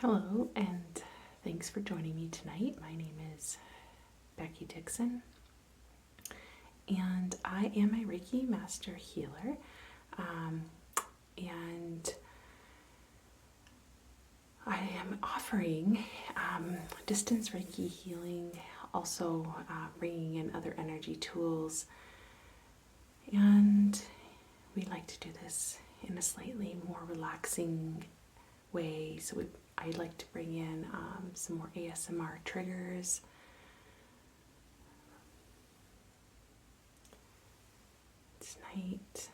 Hello, and thanks for joining me tonight. My name is Becky Dixon, and I am a Reiki Master Healer. And I am offering Distance Reiki healing, also bringing in other energy tools. And we like to do this in a slightly more relaxing way. So I'd like to bring in some more ASMR triggers. Tonight,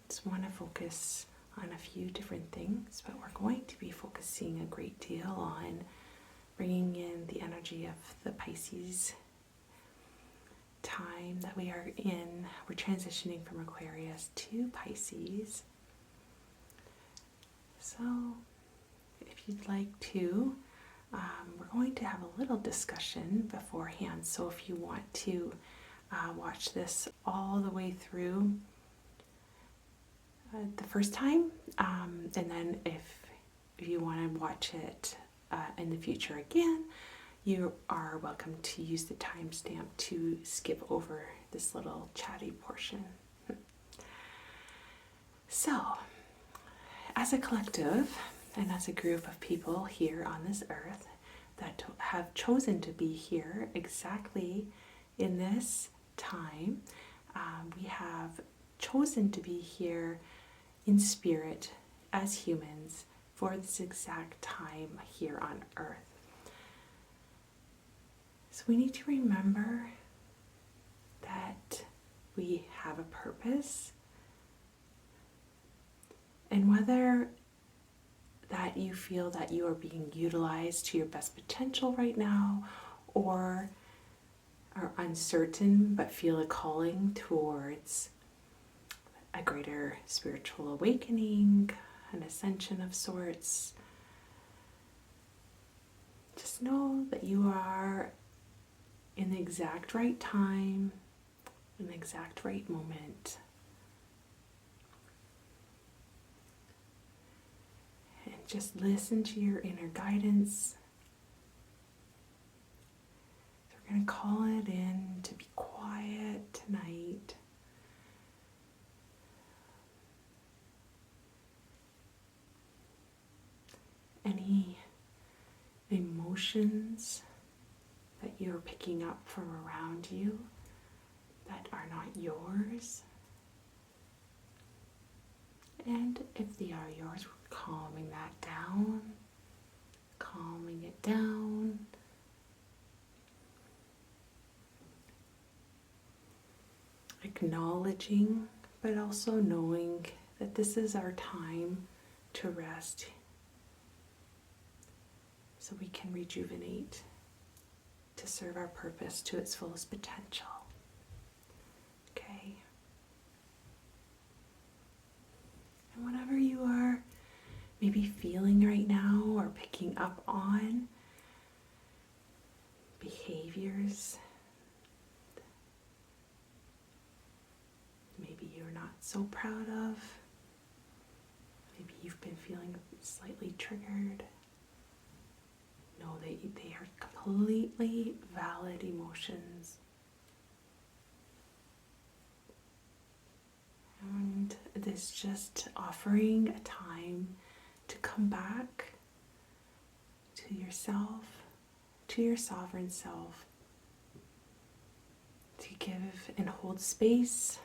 just want to focus on a few different things, but we're going to be focusing a great deal on bringing in the energy of the Pisces time that we are in. We're transitioning from Aquarius to Pisces. So if you'd like to, we're going to have a little discussion beforehand. So if you want to watch this all the way through the first time, and then if you want to watch it in the future again, you are welcome to use the timestamp to skip over this little chatty portion. So, as a collective and as a group of people here on this earth that have chosen to be here exactly in this time, we have chosen to be here in spirit as humans for this exact time here on earth. So we need to remember that we have a purpose, and whether that you feel that you are being utilized to your best potential right now, or are uncertain but feel a calling towards a greater spiritual awakening, an ascension of sorts, just know that you are in the exact right time, in the exact right moment. And just listen to your inner guidance. So we're going to call it in to be quiet tonight. Any emotions that you're picking up from around you that are not yours, and if they are yours, we're calming that down, calming it down. Acknowledging, but also knowing that this is our time to rest, so we can rejuvenate to serve our purpose to its fullest potential. Okay? And whatever you are maybe feeling right now or picking up on, behaviors maybe you're not so proud of, maybe you've been feeling slightly triggered, know that they are completely valid emotions. And it is just offering a time to come back to yourself, to your sovereign self, to give and hold space,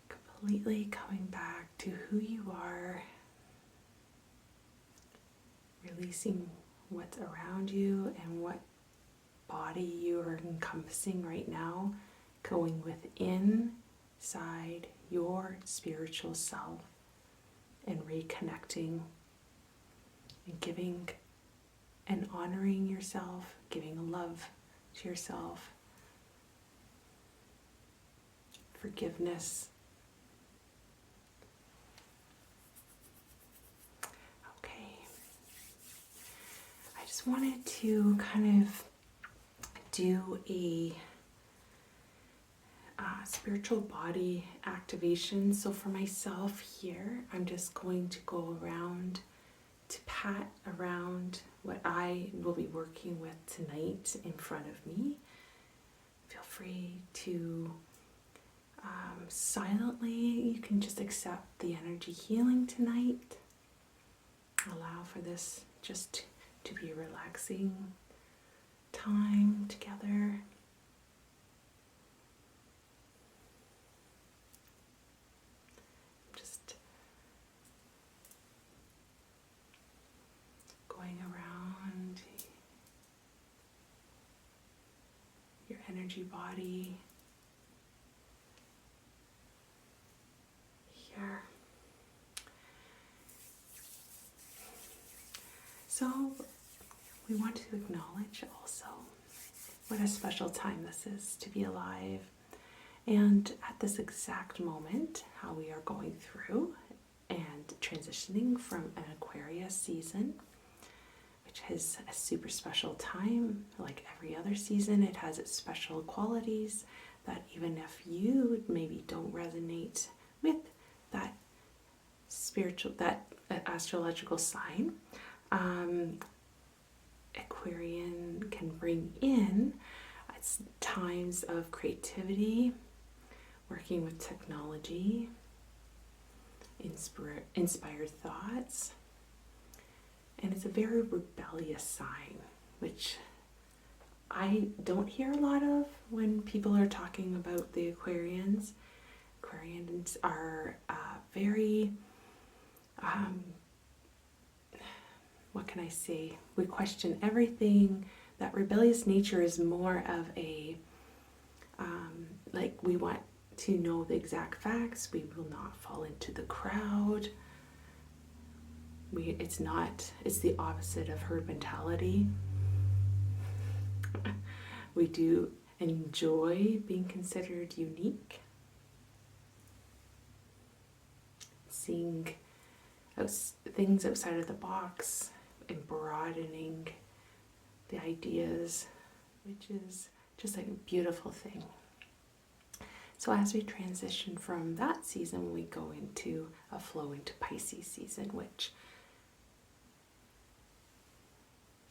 completely coming back to who you are, releasing what's around you and what body you are encompassing right now, going within inside your spiritual self and reconnecting and giving and honoring yourself, giving love to yourself, forgiveness. Okay. I just wanted to kind of do a spiritual body activation. So for myself here, I'm just going to go around to pat around what I will be working with tonight in front of me. Feel free to silently, you can just accept the energy healing tonight. Allow for this just to be a relaxing time together. Just going around your energy body here. So we want to acknowledge also what a special time this is to be alive. And at this exact moment, how we are going through and transitioning from an Aquarius season, which is a super special time. Like every other season, it has its special qualities that even if you maybe don't resonate with that astrological sign, Aquarian can bring in times of creativity, working with technology, inspired thoughts, and it's a very rebellious sign, which I don't hear a lot of when people are talking about the Aquarians. Aquarians are very, what can I say? We question everything. That rebellious nature is more of a, like we want to know the exact facts. We will not fall into the crowd. It's the opposite of herd mentality. We do enjoy being considered unique. Seeing things outside of the box and broadening the ideas, which is just like a beautiful thing. So as we transition from that season, we go into a flow into Pisces season, which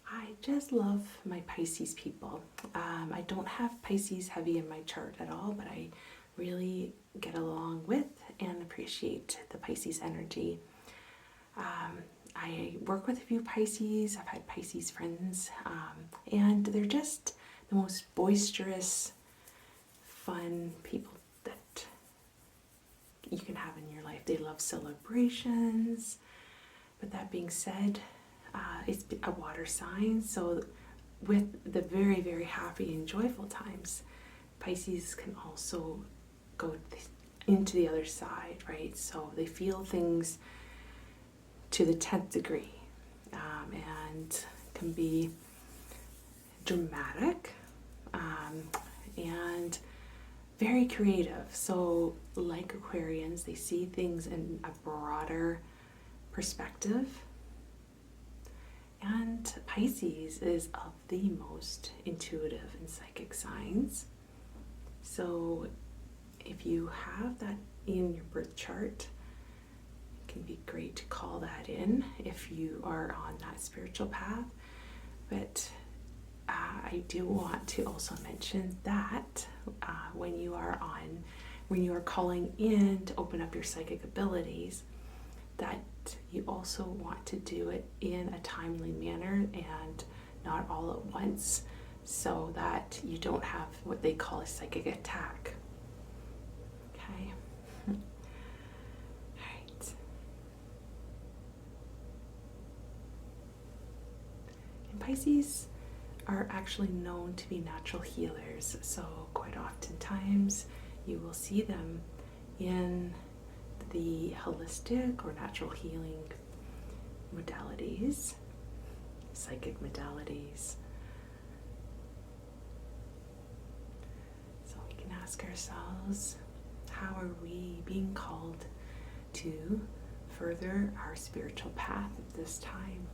I just love my Pisces people. I don't have Pisces heavy in my chart at all, but I really get along with and appreciate the Pisces energy. I work with a few Pisces. I've had Pisces friends, and they're just the most boisterous, fun people that you can have in your life. They love celebrations. But that being said, it's a water sign, so with the very, very happy and joyful times, Pisces can also go into the other side, right? So they feel things to the 10th degree, and can be dramatic and very creative. So like Aquarians, they see things in a broader perspective. And Pisces is of the most intuitive and psychic signs. So if you have that in your birth chart, it can be great to call that in if you are on that spiritual path. But I do want to also mention that when you are calling in to open up your psychic abilities, that you also want to do it in a timely manner and not all at once, so that you don't have what they call a psychic attack. Okay? All right. And Pisces are actually known to be natural healers, so quite oftentimes you will see them in the holistic or natural healing modalities, psychic modalities. So we can ask ourselves, how are we being called to further our spiritual path at this time?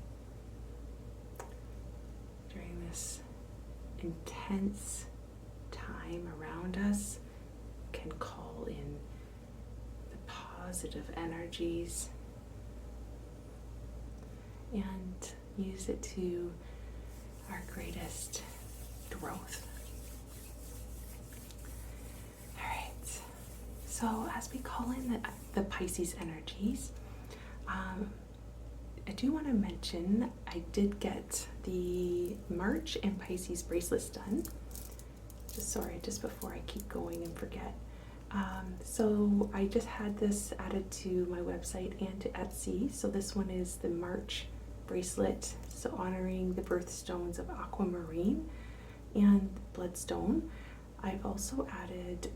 During this intense time around us, can call in the positive energies and use it to our greatest growth. All right, so as we call in the Pisces energies, I do want to mention I did get the March and Pisces bracelets done. Just before I keep going and forget. So I just had this added to my website and to Etsy. So this one is the March bracelet, so honoring the birthstones of aquamarine and bloodstone. I've also added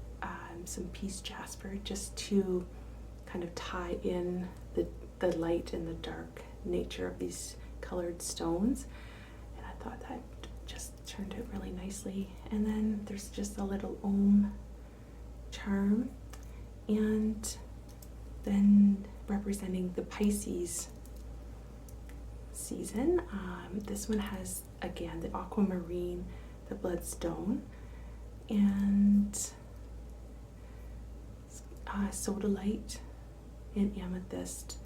some peace jasper just to kind of tie in the light and the dark nature of these colored stones, and I thought that just turned out really nicely. And then there's just a little Om charm, and then representing the Pisces season. This one has again the aquamarine, the bloodstone, and sodalite and amethyst.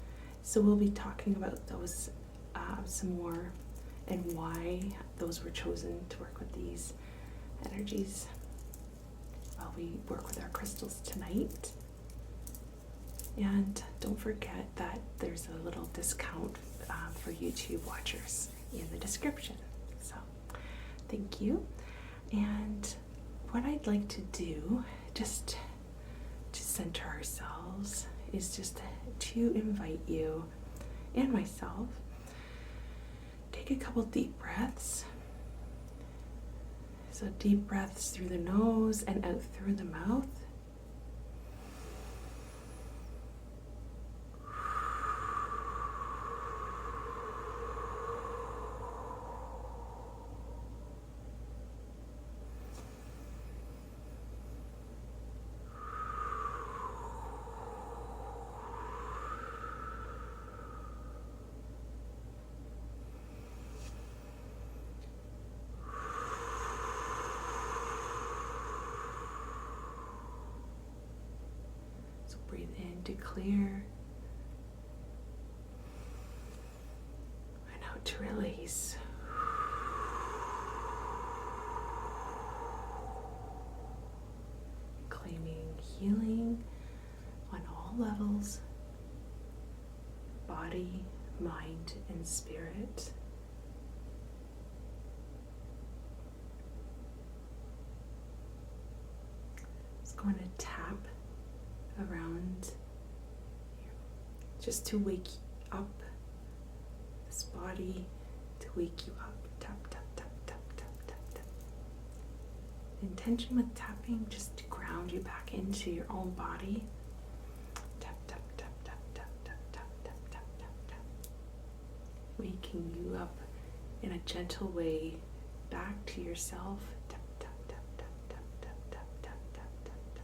So we'll be talking about those some more and why those were chosen to work with these energies while we work with our crystals tonight. And don't forget that there's a little discount for YouTube watchers in the description. So thank you. And what I'd like to do, just to center ourselves, is just to invite you and myself, take a couple deep breaths. So deep breaths through the nose and out through the mouth. Breathe in to clear and out to release. Claiming healing on all levels, body, mind, and spirit. Just going to tap around here, just to wake up this body, to wake you up. Tap, tap, tap, tap, tap, tap, tap. The intention with tapping, just to ground you back into your own body. Tap, tap, tap, tap, tap, tap, tap, tap, tap, tap, tap. Waking you up in a gentle way back to yourself. Tap, tap, tap, tap, tap, tap, tap, tap, tap, tap, tap.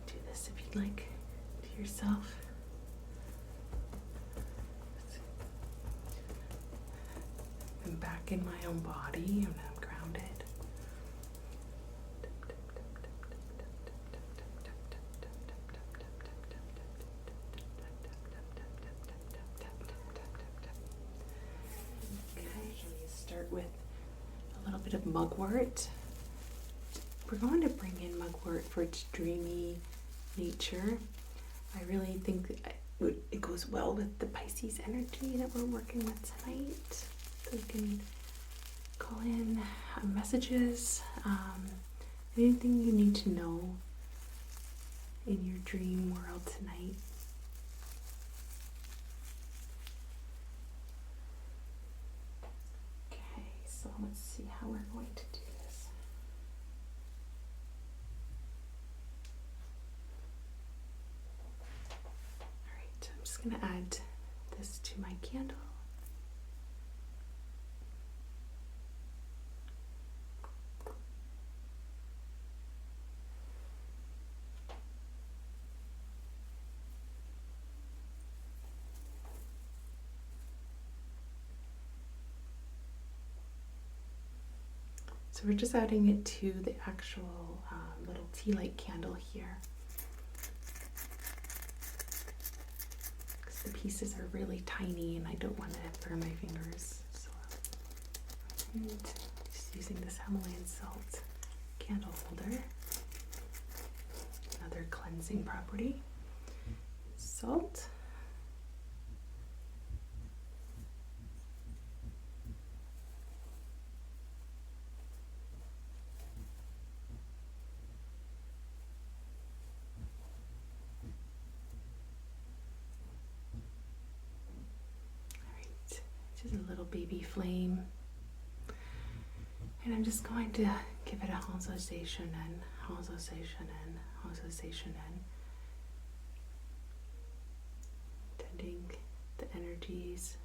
Do this if you'd like to yourself. I'm back in my own body and I'm grounded. Okay, start with a little bit of mugwort. We're going to bring in mugwort for its dreamy nature. I really think that it goes well with the Pisces energy that we're working with tonight. So we can call in messages, anything you need to know in your dream world tonight. Okay, so let's see how we're going to do this. All right. just going to add this to my candle. So we're just adding it to the actual little tea light candle here. Because the pieces are really tiny and I don't want to burn my fingers. So I'm just using this Himalayan salt candle holder. Another cleansing property. Salt. Just a little baby flame, and I'm just going to give it a Hansosation in, Hansosation in, Hansosation in, tending the energies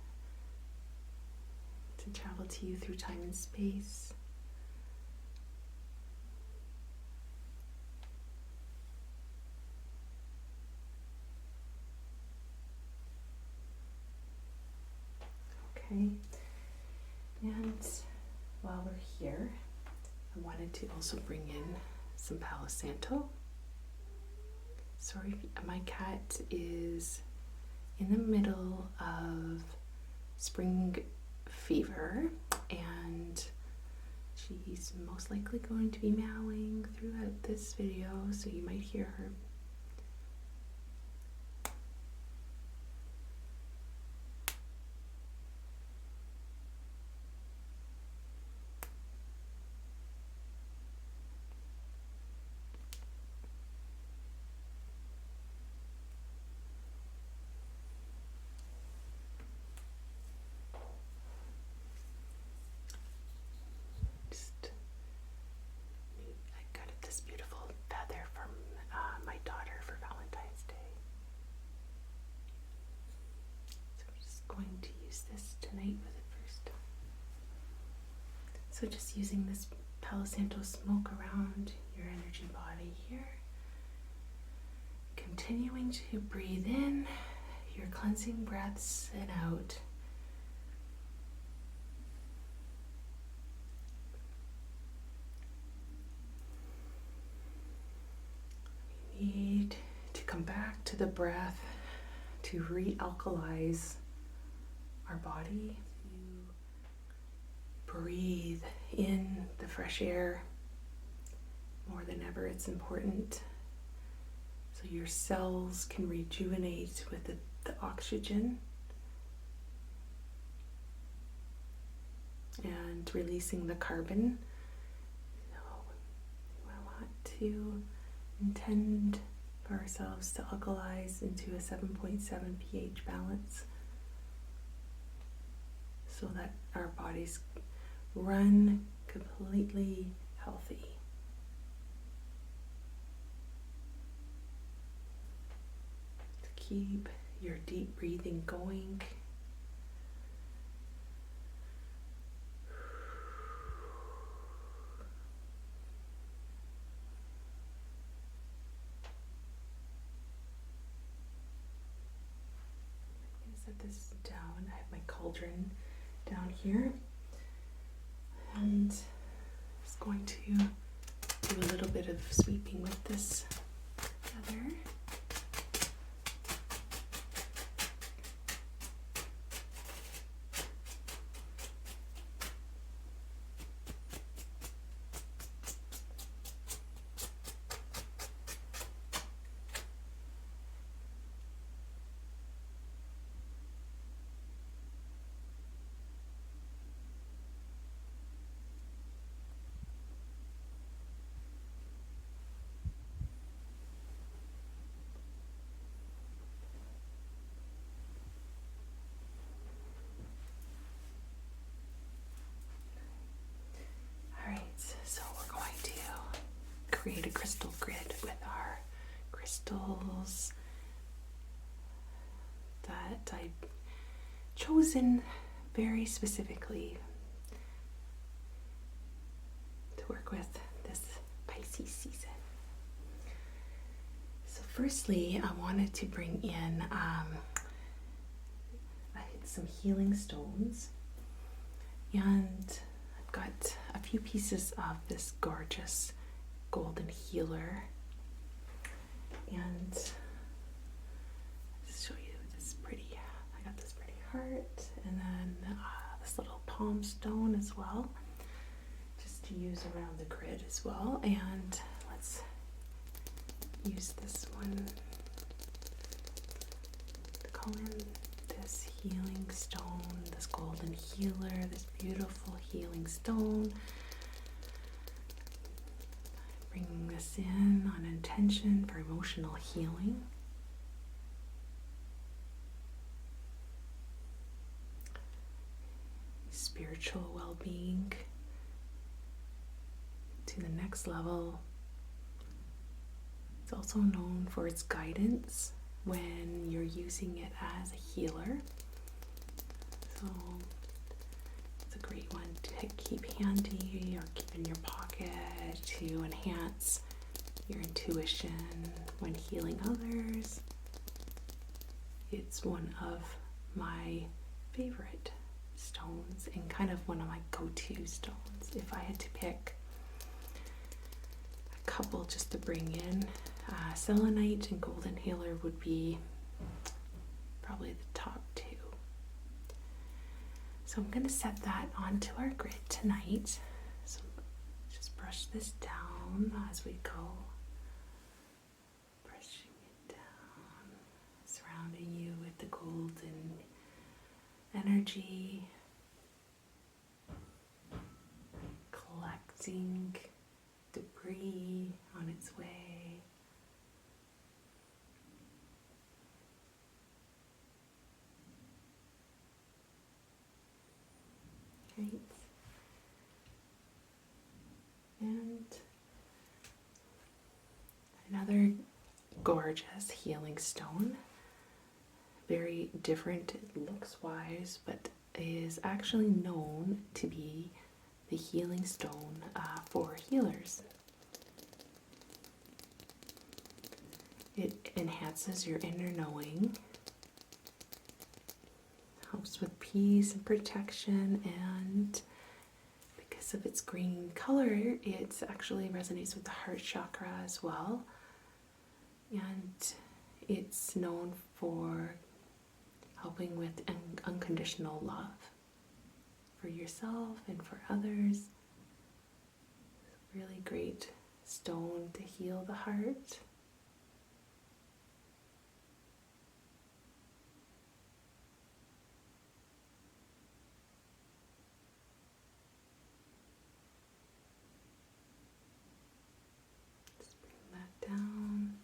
to travel to you through time and space. Okay, and while we're here, I wanted to also bring in some Palo Santo. Sorry, my cat is in the middle of spring fever, and she's most likely going to be meowing throughout this video, so you might hear her. So just using this Palo Santo smoke around your energy body here. Continuing to breathe in your cleansing breaths and out. We need to come back to the breath to re-alkalize our body. Breathe in the fresh air. More than ever, it's important so your cells can rejuvenate with the oxygen, and releasing the carbon. So we want to intend for ourselves to alkalize into a 7.7 pH balance so that our bodies run completely healthy. To keep your deep breathing going. I'm going to set this down. I have my cauldron down here. And just going to do a little bit of sweeping with this feather. So we're going to create a crystal grid with our crystals that I've chosen very specifically to work with this Pisces season. So firstly, I wanted to bring in some healing stones, and I've got a few pieces of this gorgeous golden healer, and just show you this pretty, I got this pretty heart, and then this little palm stone as well, just to use around the grid as well. And let's use this one to call in this healing stone, this golden healer, this beautiful healing stone. Bringing this in on intention for emotional healing. Spiritual well-being to the next level. It's also known for its guidance when you're using it as a healer. So it's a great one to keep handy or keep in your pocket to enhance your intuition when healing others. It's one of my favorite stones and kind of one of my go-to stones. If I had to pick a couple just to bring in, selenite and golden healer would be probably the top two. So I'm going to set that onto our grid tonight. So just brush this down as we go. Brushing it down, surrounding you with the golden energy, collecting debris on its way. Great. And another gorgeous healing stone, very different looks wise, but is actually known to be the healing stone for healers. It enhances your inner knowing, helps with peace and protection, and because of its green color, it actually resonates with the heart chakra as well. And it's known for helping with unconditional love for yourself and for others. Really great stone to heal the heart. Just bring that down.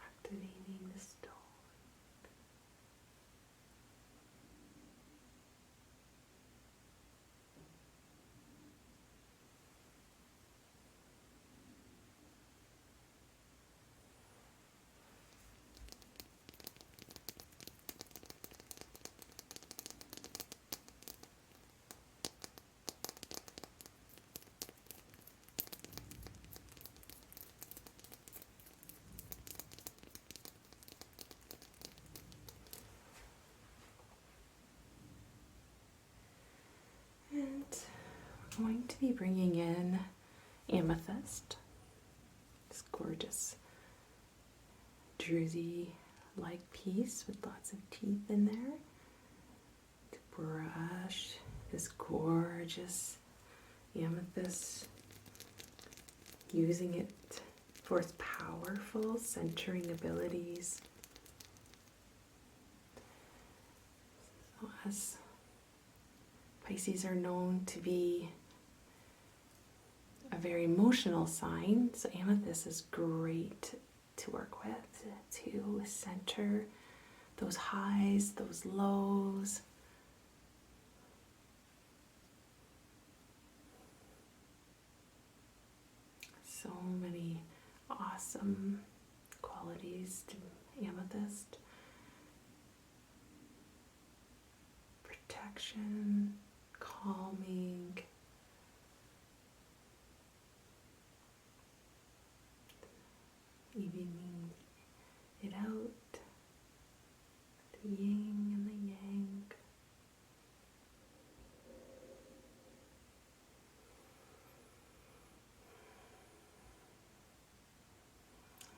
Activating the stone. And I'm going to be bringing in amethyst, this gorgeous druzy-like piece with lots of teeth in there, to brush this gorgeous amethyst, using it for its powerful centering abilities. So as Pisces are known to be a very emotional sign, so amethyst is great to work with, to center those highs, those lows. So many awesome qualities qualities to amethyst. Protection, calming, evening it out, the yin and the yang.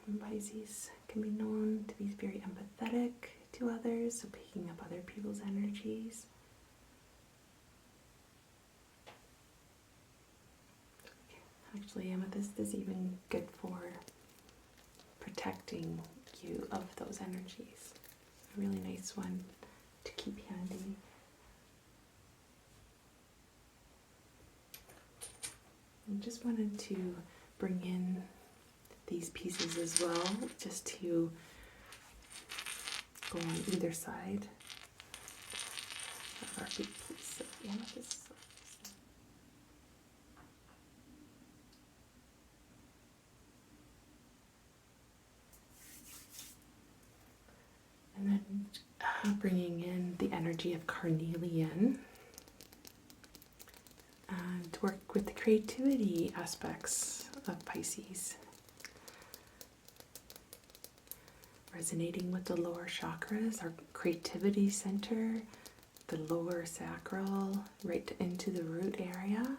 And Pisces can be known to be very empathetic to others, so picking up other people's energies. Actually, amethyst is even good for protecting you of those energies. A really nice one to keep handy. I just wanted to bring in these pieces as well, just to go on either side of our big piece of amethyst. And then bringing in the energy of carnelian and work with the creativity aspects of Pisces. Resonating with the lower chakras, our creativity center, the lower sacral, right into the root area.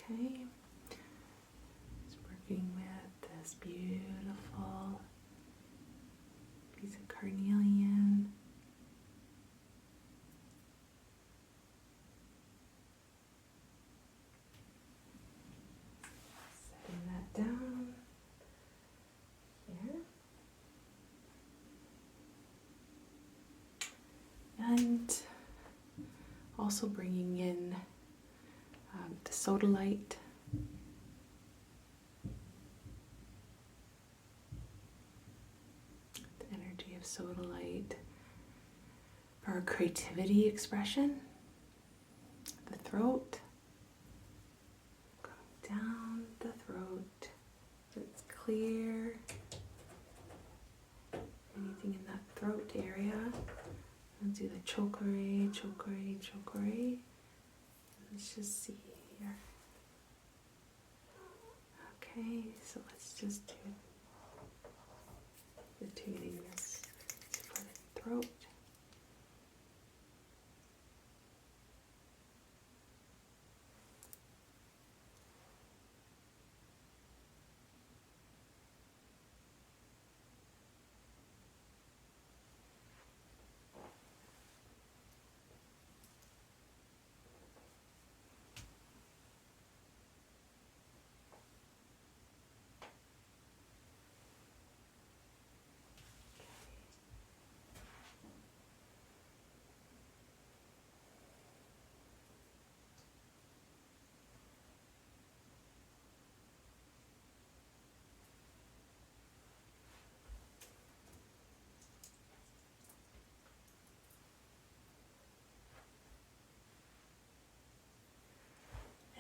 Okay, just working with this beautiful piece of carnelian. Setting that down here. And also bringing in the sodalite, the energy of sodalite for our creativity expression, the throat, going down the throat, so it's clear, anything in that throat area. Let's do the chokore, chokore, chokore. Let's just see here. Okay, so let's just do the tuning this for the throat.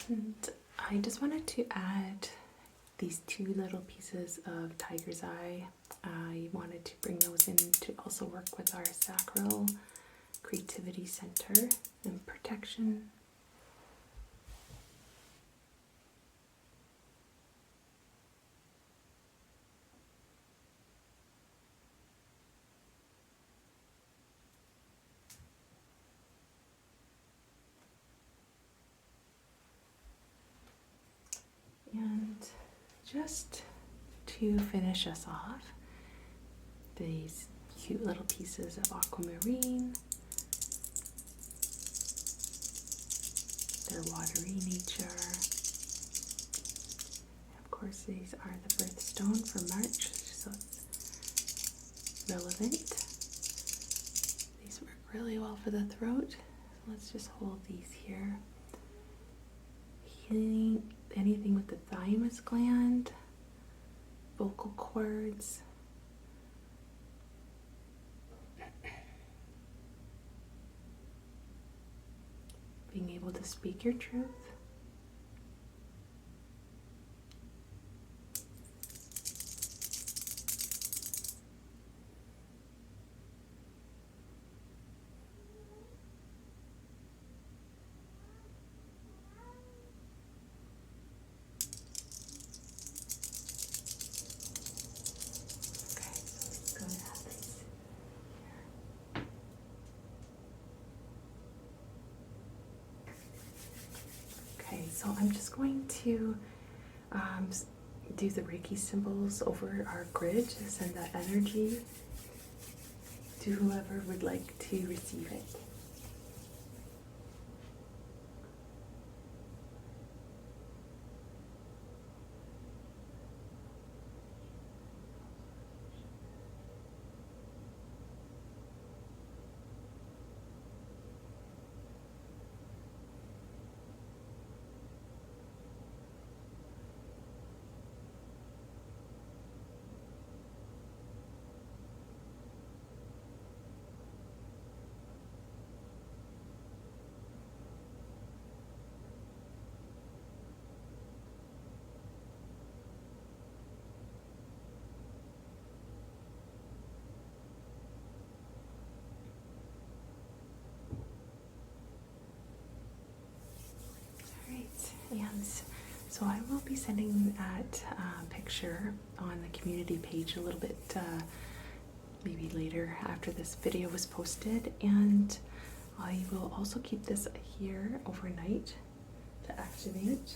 And I just wanted to add these two little pieces of tiger's eye. I wanted to bring those in to also work with our sacral creativity center and protection. And just to finish us off, these cute little pieces of aquamarine. Their watery nature. Of course, these are the birthstone for March, so it's relevant. These work really well for the throat. Let's just hold these here. Healing anything with the thymus gland, vocal cords. Being able to speak your truth. So I'm just going to do the Reiki symbols over our grid to send that energy to whoever would like to receive it. And so I will be sending that picture on the community page a little bit maybe later after this video was posted, and I will also keep this here overnight to activate,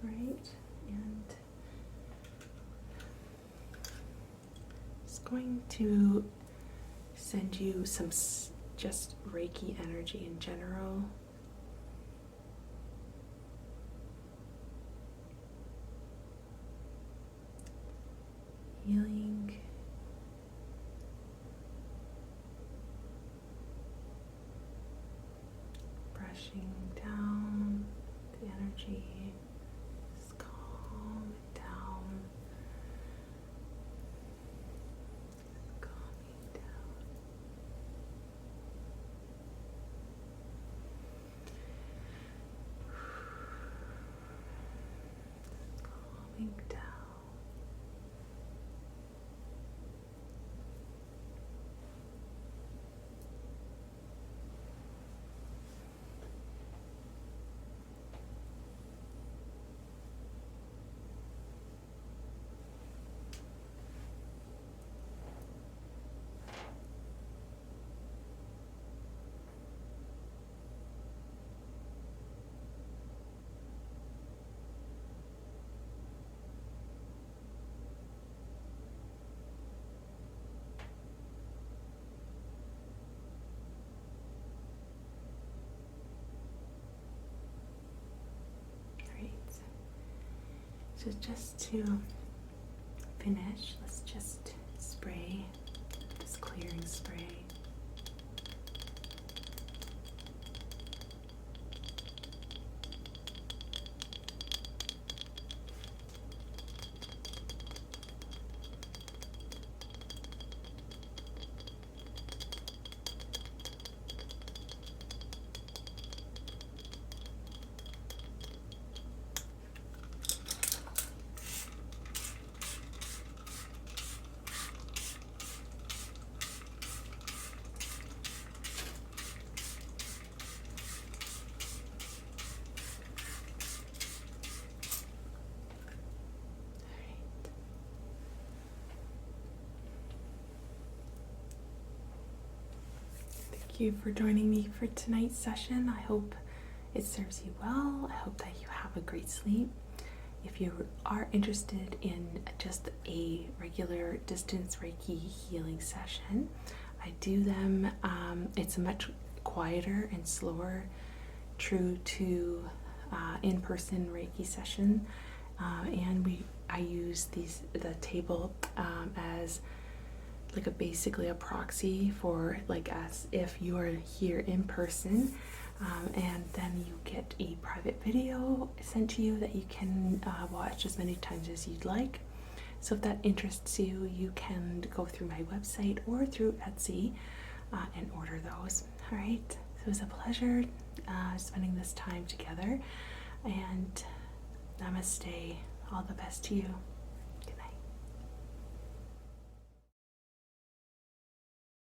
right? And just going to send you some just Reiki energy in general. Healing, brushing down the energy, just calm it down, just calming down. Just calming down. So just to finish, let's just spray this clearing spray. Thank you for joining me for tonight's session. I hope it serves you well. I hope that you have a great sleep. If you are interested in just a regular distance Reiki healing session, I do them. It's a much quieter and slower, true to in-person Reiki session, and I use the table as like basically a proxy for like as if you are here in person, and then you get a private video sent to you that you can watch as many times as you'd like. So if that interests you, you can go through my website or through Etsy and order those. All right. So it was a pleasure spending this time together, and namaste. All the best to you.